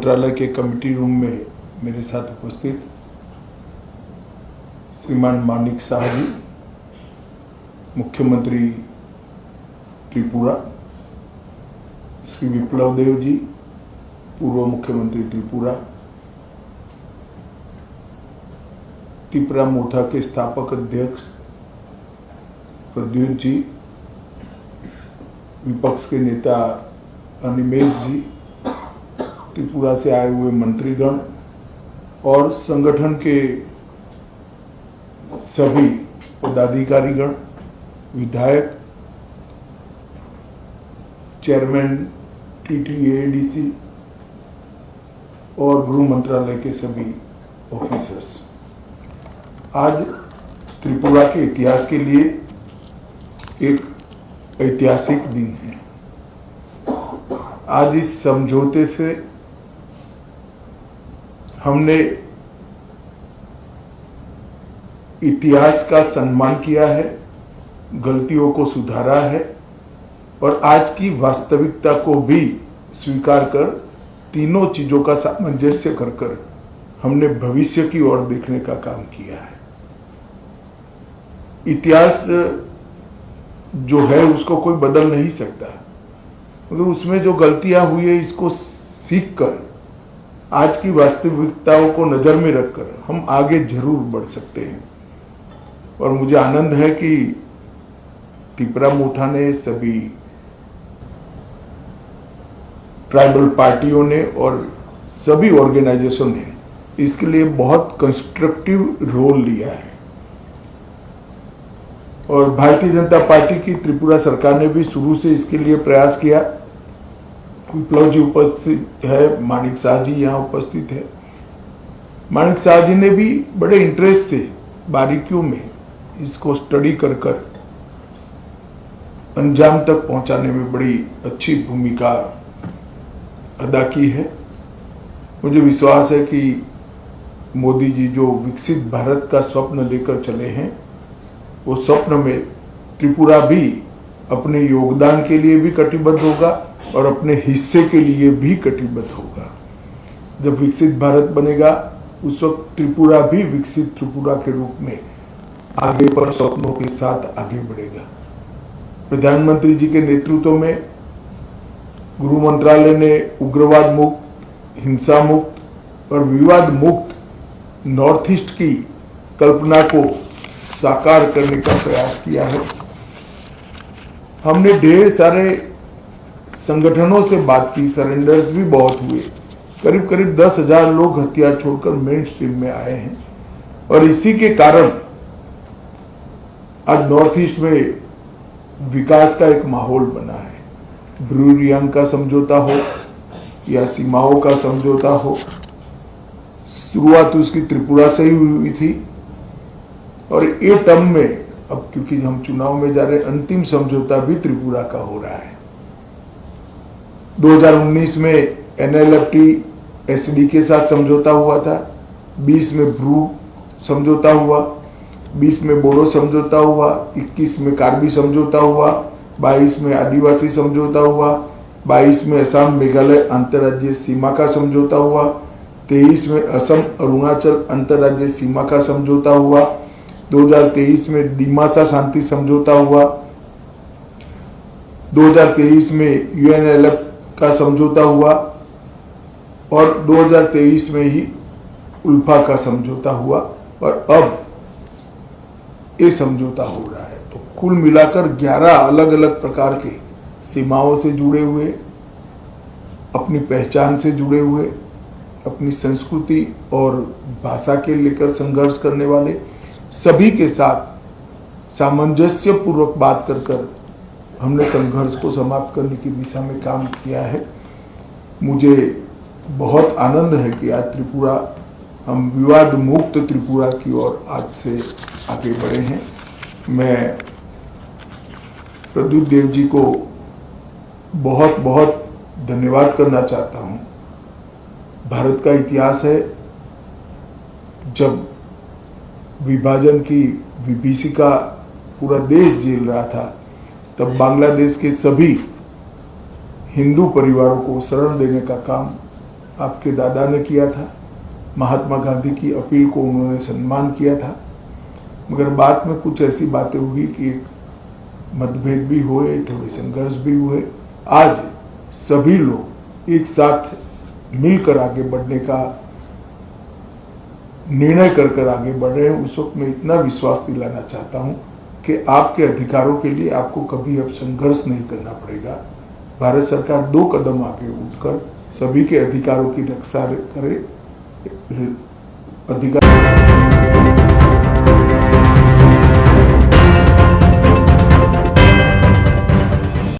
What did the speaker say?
मंत्रालय के committee room में मेरे साथ उपस्थित श्रीमान मानिक शाह जी, मुख्यमंत्री त्रिपुरा, श्री विप्लव देव जी, पूर्व मुख्यमंत्री त्रिपुरा, त्रिपुरा मोर्चा के स्थापक अध्यक्ष प्रद्युत जी, विपक्ष के नेता अनिमेश जी, त्रिपुरा से आए हुए मंत्रीगण और संगठन के सभी पदाधिकारीगण, विधायक, चेयरमैन TTADC और गृह मंत्रालय के सभी ऑफिसर्स। आज त्रिपुरा के इतिहास के लिए एक ऐतिहासिक दिन है। आज इस समझौते से हमने इतिहास का सम्मान किया है, गलतियों को सुधारा है और आज की वास्तविकता को भी स्वीकार कर तीनों चीजों का सामंजस्य कर हमने भविष्य की ओर देखने का काम किया है। इतिहास जो है उसको कोई बदल नहीं सकता, मगर उसमें जो गलतियां हुई है इसको सीख कर आज की वास्तविकताओं को नजर में रखकर हम आगे जरूर बढ़ सकते हैं। और मुझे आनंद है कि त्रिपुरा मोर्चा ने, सभी ट्राइबल पार्टियों ने और सभी ऑर्गेनाइजेशन ने इसके लिए बहुत कंस्ट्रक्टिव रोल लिया है। और भारतीय जनता पार्टी की त्रिपुरा सरकार ने भी शुरू से इसके लिए प्रयास किया। विप्लव जी उपस्थित है, मानिक शाह जी यहाँ उपस्थित है। मानिक शाह जी ने भी बड़े इंटरेस्ट से बारीकियों में इसको स्टडी कर अंजाम तक पहुंचाने में बड़ी अच्छी भूमिका अदा की है। मुझे विश्वास है कि मोदी जी जो विकसित भारत का स्वप्न लेकर चले हैं, वो स्वप्न में त्रिपुरा भी अपने योगदान के लिए भी कटिबद्ध होगा और अपने हिस्से के लिए भी कटिबद्ध होगा। जब विकसित भारत बनेगा उस वक्त त्रिपुरा भी विकसित त्रिपुरा के रूप में आगे पर स्वप्नों के साथ आगे बढ़ेगा। प्रधानमंत्री जी के नेतृत्व में गृह मंत्रालय ने उग्रवाद मुक्त, हिंसा मुक्त और विवाद मुक्त नॉर्थ ईस्ट की कल्पना को साकार करने का प्रयास किया है। हमने ढेर सारे संगठनों से बात की, सरेंडर्स भी बहुत हुए। करीब करीब 10,000 लोग हथियार छोड़कर मेन स्ट्रीम में आए हैं और इसी के कारण आज नॉर्थ ईस्ट में विकास का एक माहौल बना है। ब्रू रियांग का समझौता हो या सीमाओं का समझौता हो, शुरुआत उसकी त्रिपुरा से ही हुई थी और ये टर्म में अब क्योंकि हम चुनाव में जा रहे हैं, अंतिम समझौता भी त्रिपुरा का हो रहा है। 2019 में NLFT SD के साथ समझौता हुआ था, 20 में ब्रू समझौता हुआ, 20 में बोडो समझौता हुआ, 21 में कार्बी समझौता हुआ, 22 में आदिवासी समझौता हुआ, 22 में असम मेघालय अंतर्राज्यीय सीमा का समझौता हुआ, 23 में असम अरुणाचल अंतर्राज्यीय सीमा का समझौता हुआ, 2023 में दिमासा शांति समझौता हुआ, 2023 में UNLF का समझौता हुआ और 2023 में ही उल्फा का समझौता हुआ और अब ये समझौता हो रहा है। तो कुल मिलाकर 11 अलग अलग प्रकार के सीमाओं से जुड़े हुए, अपनी पहचान से जुड़े हुए, अपनी संस्कृति और भाषा के लेकर संघर्ष करने वाले सभी के साथ सामंजस्य पूर्वक बात कर हमने संघर्ष को समाप्त करने की दिशा में काम किया है। मुझे बहुत आनंद है कि आज त्रिपुरा, हम विवाद मुक्त त्रिपुरा की ओर आज से आगे बढ़े हैं। मैं प्रद्युत देव जी को बहुत बहुत धन्यवाद करना चाहता हूं। भारत का इतिहास है, जब विभाजन की विभीषिका पूरा देश झेल रहा था, तब बांग्लादेश के सभी हिंदू परिवारों को शरण देने का काम आपके दादा ने किया था। महात्मा गांधी की अपील को उन्होंने सम्मान किया था, मगर बाद में कुछ ऐसी बातें हुई कि एक मतभेद भी हुए, थोड़े संघर्ष भी हुए। आज सभी लोग एक साथ मिलकर आगे बढ़ने का निर्णय कर आगे बढ़ रहे हैं। उस वक्त मैं इतना विश्वास दिलाना चाहता हूं कि आपके अधिकारों के लिए आपको कभी अब संघर्ष नहीं करना पड़ेगा। भारत सरकार 2 कदम आगे उठकर सभी के अधिकारों की रक्षा करे। अधिकार